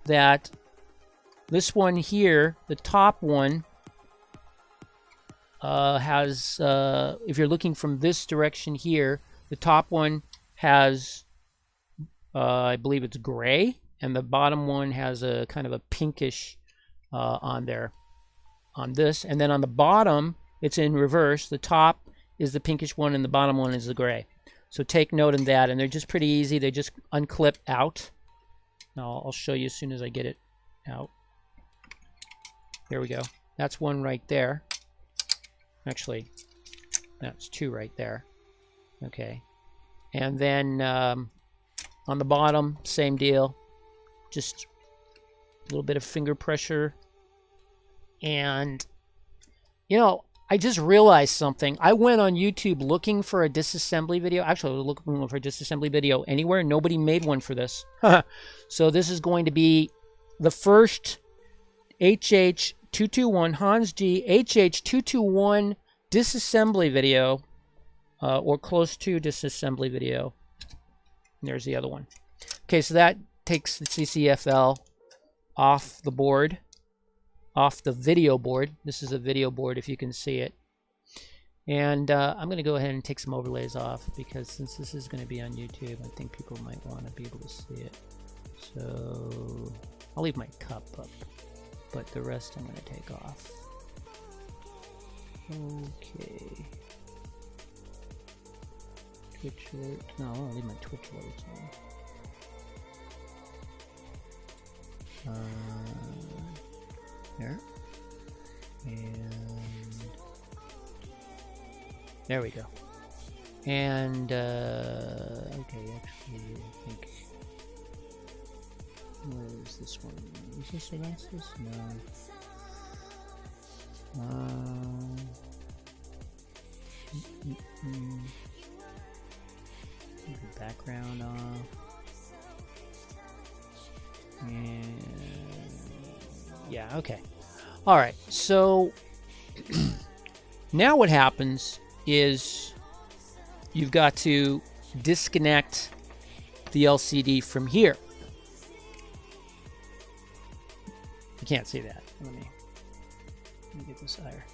that this one here, the top one, has, if you're looking from this direction here, the top one has, I believe it's gray, and the bottom one has a kind of a pinkish on there, on this. And then on the bottom, it's in reverse. The top is the pinkish one, and the bottom one is the gray. So take note of that, and they're just pretty easy. They just unclip out. Now I'll show you as soon as I get it out. There we go. That's one right there. Actually, that's two right there. Okay. And then on the bottom, same deal. Just a little bit of finger pressure. And, you know, I just realized something. I went on YouTube looking for a disassembly video. Actually, I was looking for a disassembly video anywhere. Nobody made one for this. So this is going to be the first HH221, Hans G HH221 disassembly video, or close to disassembly video. And there's the other one. Okay, so that takes the CCFL off the board. Off the video board. This is a video board if you can see it. And I'm going to go ahead and take some overlays off, because since this is going to be on YouTube, I think people might want to be able to see it. So I'll leave my cup up, but the rest I'm going to take off. Okay. Twitch alert. No, I'll leave my Twitch alerts on. There. And there we go. And okay, actually I think, where is this one? Is this against this? No. The background off. And yeah, okay. All right, so now what happens is you've got to disconnect the LCD from here. You can't see that. Let me get this higher.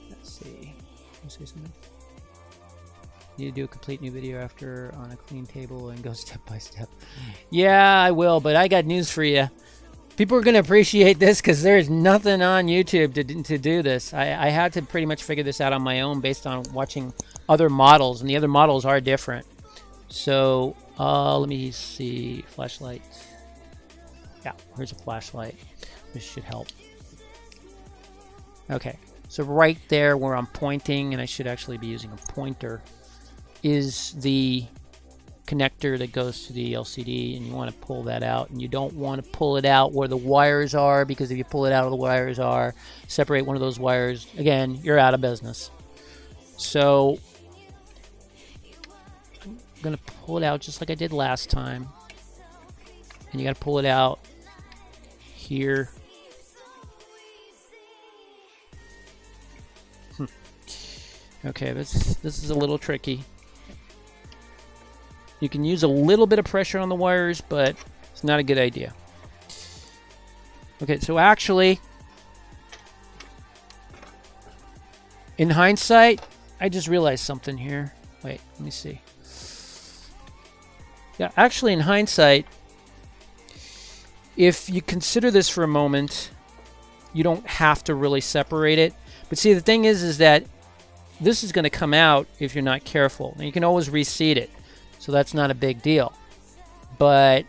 Let's see. Can you say something? You do a complete new video after on a clean table and go step by step. Yeah, I will, but I got news for you. People are going to appreciate this because there's nothing on YouTube to do this. I had to pretty much figure this out on my own based on watching other models, and the other models are different. So let me see. Flashlight. Yeah, here's a flashlight. This should help. Okay, so right there where I'm pointing, and I should actually be using a pointer, is the connector that goes to the LCD, and you want to pull that out, and you don't want to pull it out where the wires are, because if you pull it out where the wires are, separate one of those wires, again, you're out of business. So I'm going to pull it out just like I did last time, and you got to pull it out here. Okay, this is a little tricky. You can use a little bit of pressure on the wires, but it's not a good idea. Okay, so actually, in hindsight, I just realized something here. Wait, let me see. Yeah, actually, in hindsight, if you consider this for a moment, you don't have to really separate it. But see, the thing is that this is going to come out if you're not careful. And you can always reseat it. So that's not a big deal. But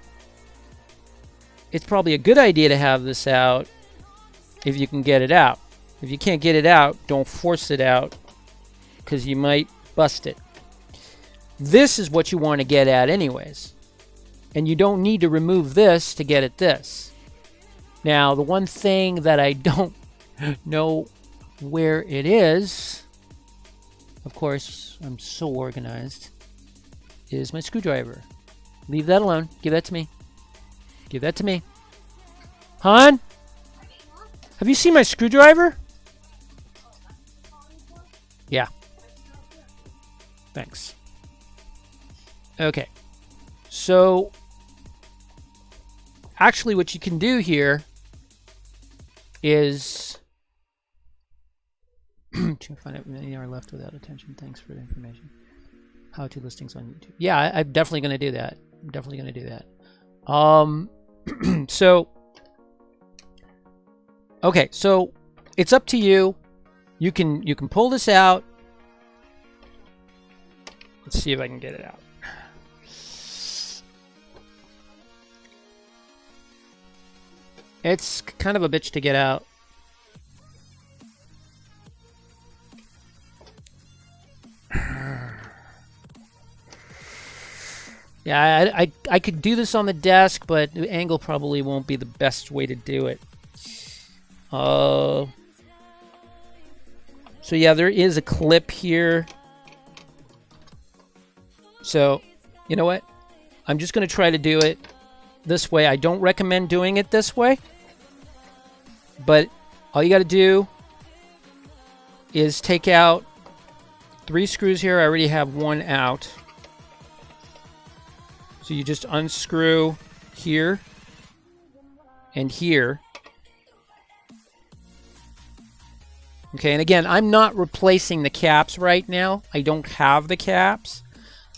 it's probably a good idea to have this out if you can get it out. If you can't get it out, don't force it out, because you might bust it. This is what you want to get at anyways. And you don't need to remove this to get at this. Now, the one thing that I don't know where it is, of course, I'm so organized, is my screwdriver. Leave that alone. Give that to me. Give that to me. Han? Have you seen my screwdriver? Yeah. Thanks. Okay. So actually what you can do here is to find out many are left without attention. Thanks for the information. How-to listings on YouTube. Yeah, I'm definitely going to do that. I'm definitely going to do that. So, okay, so it's up to you. You can pull this out. Let's see if I can get it out. It's kind of a bitch to get out. Yeah, I could do this on the desk, but the angle probably won't be the best way to do it. So yeah, there is a clip here. So, you know what? I'm just going to try to do it this way. I don't recommend doing it this way. But all you got to do is take out 3 screws here. I already have 1 out. So you just unscrew here and here. Okay, and again, I'm not replacing the caps right now. I don't have the caps.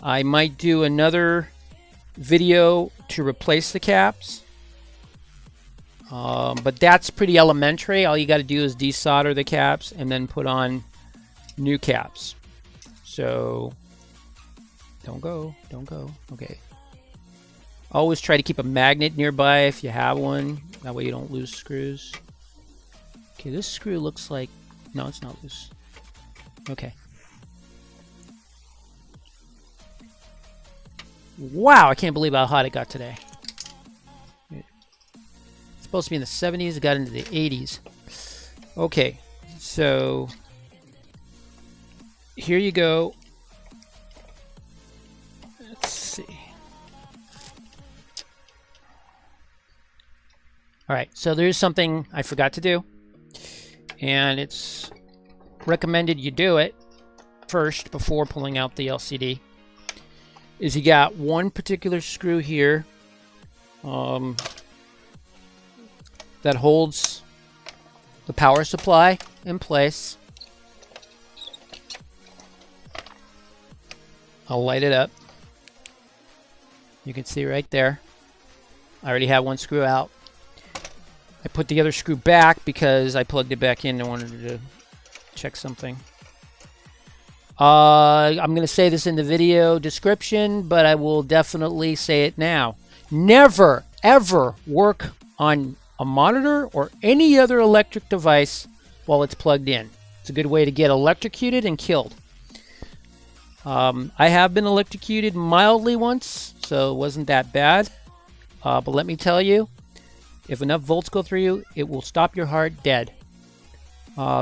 I might do another video to replace the caps. But that's pretty elementary. All you got to do is desolder the caps and then put on new caps. So, don't go. Okay. Always try to keep a magnet nearby if you have one. That way you don't lose screws. Okay, this screw looks like... No, it's not loose. Okay. Wow, I can't believe how hot it got today. It's supposed to be in the 70s. It got into the 80s. Okay, so... Here you go. Let's see. Alright, so there's something I forgot to do. And it's recommended you do it first before pulling out the LCD. Is you got one particular screw here that holds the power supply in place. I'll light it up. You can see right there. I already have one screw out. I put the other screw back because I plugged it back in and wanted to check something. I'm going to say this in the video description, but I will definitely say it now. Never, ever work on a monitor or any other electric device while it's plugged in. It's a good way to get electrocuted and killed. I have been electrocuted mildly once, so it wasn't that bad. But let me tell you, if enough volts go through you, it will stop your heart dead.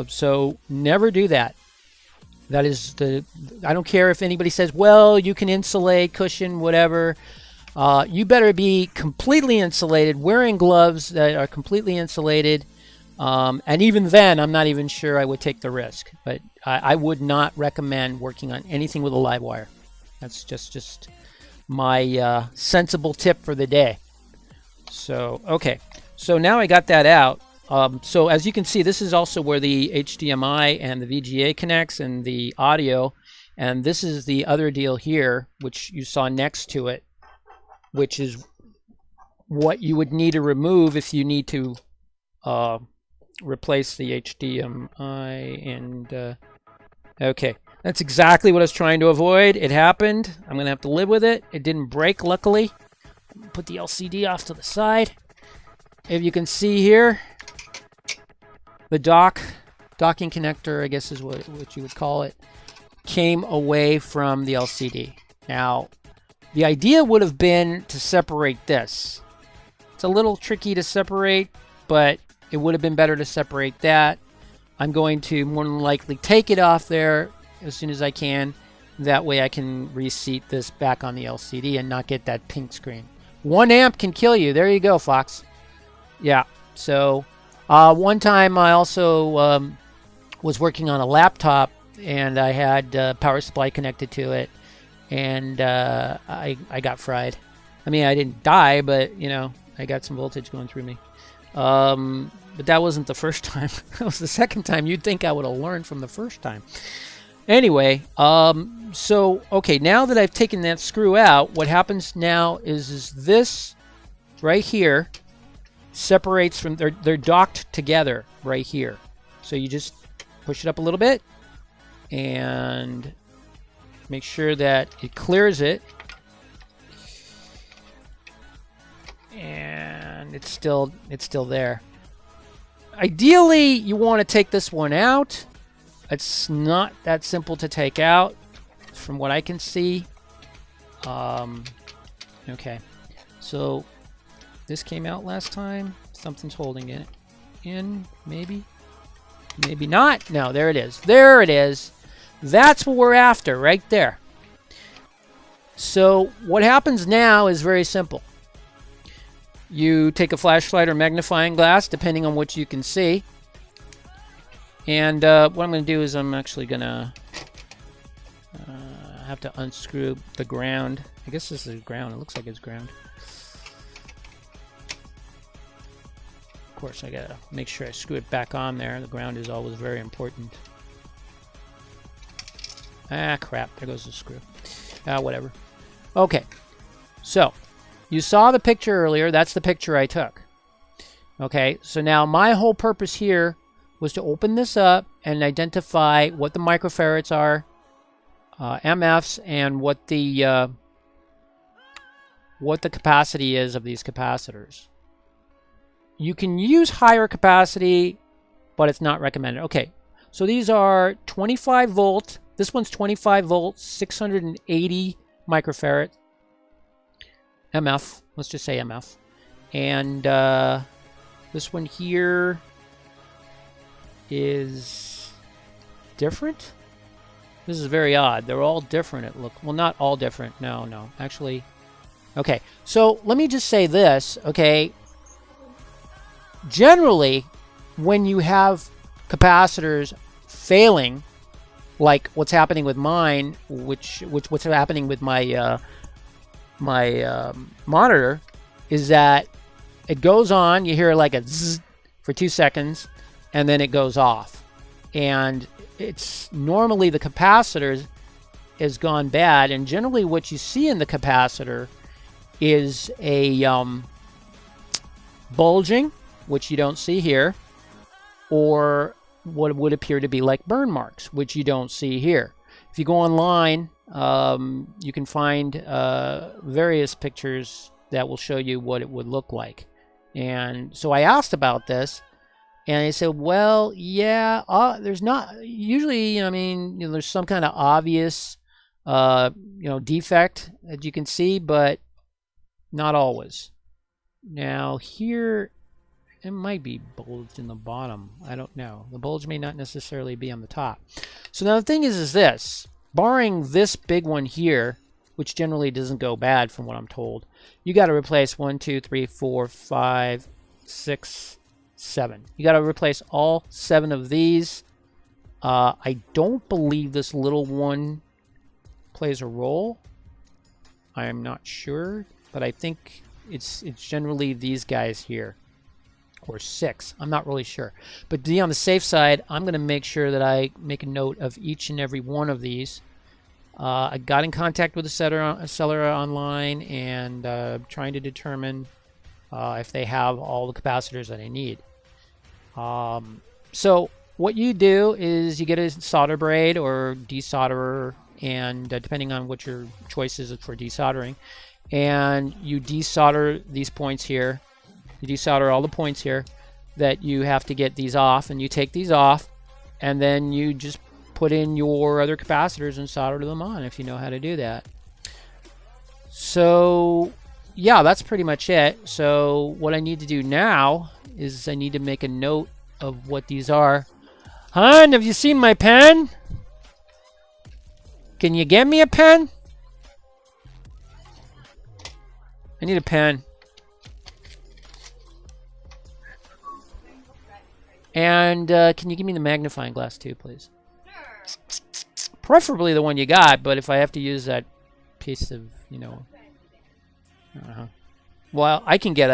So never do that. That is I don't care if anybody says, well, you can insulate, cushion, whatever. You better be completely insulated, wearing gloves that are completely insulated. And even then, I'm not even sure I would take the risk. But I would not recommend working on anything with a live wire. That's just my sensible tip for the day. So, okay. So now I got that out. So as you can see, this is also where the HDMI and the VGA connects and the audio. And this is the other deal here, which you saw next to it, which is what you would need to remove if you need to replace the HDMI. And okay, that's exactly what I was trying to avoid. It happened. I'm going to have to live with it. It didn't break, luckily. Put the LCD off to the side. If you can see here, the docking connector, I guess is what you would call it, came away from the LCD. Now, the idea would have been to separate this. It's a little tricky to separate, but it would have been better to separate that. I'm going to more than likely take it off there as soon as I can. That way I can reseat this back on the LCD and not get that pink screen. 1 amp can kill you. There you go, Fox. Yeah, so one time I also was working on a laptop and I had power supply connected to it, and I got fried. I mean, I didn't die, but, you know, I got some voltage going through me. But that wasn't the first time. That was the second time. You'd think I would have learned from the first time. Anyway, so, okay, now that I've taken that screw out, what happens now is this right here separates from, they're docked together right here. So you just push it up a little bit and make sure that it clears it. And it's still there. Ideally, you want to take this one out. It's not that simple to take out, from what I can see. Okay, so this came out last time. Something's holding it in, maybe, maybe not. No, there it is. There it is. That's what we're after, right there. So what happens now is very simple. You take a flashlight or magnifying glass, depending on what you can see. And what I'm going to do is I'm actually going to have to unscrew the ground. I guess this is ground. It looks like it's ground. Of course, I got to make sure I screw it back on there. The ground is always very important. Ah, crap. There goes the screw. Whatever. Okay. So, you saw the picture earlier. That's the picture I took. Okay, so now my whole purpose here was to open this up and identify what the microfarads are, MFs, and what the capacity is of these capacitors. You can use higher capacity, but it's not recommended. Okay, so these are 25 volt. This one's 25 volt, 680 microfarad. MF, let's just say MF. And this one here is different. This is very odd. They're all different. It look, well, not all different. No, actually. Okay, so let me just say this. Okay, generally, when you have capacitors failing, like what's happening with mine, what's happening with my monitor, is that it goes on. You hear like a zzz for 2 seconds, and then it goes off. And it's normally the capacitor has gone bad, and generally what you see in the capacitor is a bulging, which you don't see here, or what would appear to be like burn marks, which you don't see here. If you go online, you can find various pictures that will show you what it would look like. And so I asked about this, and they said, well, yeah, there's not usually, I mean, there's some kind of obvious, defect that you can see, but not always. Now here, it might be bulged in the bottom. I don't know. The bulge may not necessarily be on the top. So now the thing is this. Barring this big one here, which generally doesn't go bad from what I'm told, you got to replace 1, 2, 3, 4, 5, 6, 7. You got to replace all 7 of these. I don't believe this little one plays a role. I am not sure, but I think it's generally these guys here, or 6. I'm not really sure. But to be on the safe side, I'm going to make sure that I make a note of each and every one of these. I got in contact with the seller online and trying to determine if they have all the capacitors that I need. So what you do is you get a solder braid or desolderer, and depending on what your choice is for desoldering, and you desolder these points here. You desolder all the points here that you have to get these off, and you take these off, and then you just put in your other capacitors and solder them on if you know how to do that. So yeah, that's pretty much it. So what I need to do now is I need to make a note of what these are. Hon, have you seen my pen? Can you get me a pen? I need a pen. And can you give me the magnifying glass too, please? Preferably the one you got, but if I have to use that piece of, well, I can get a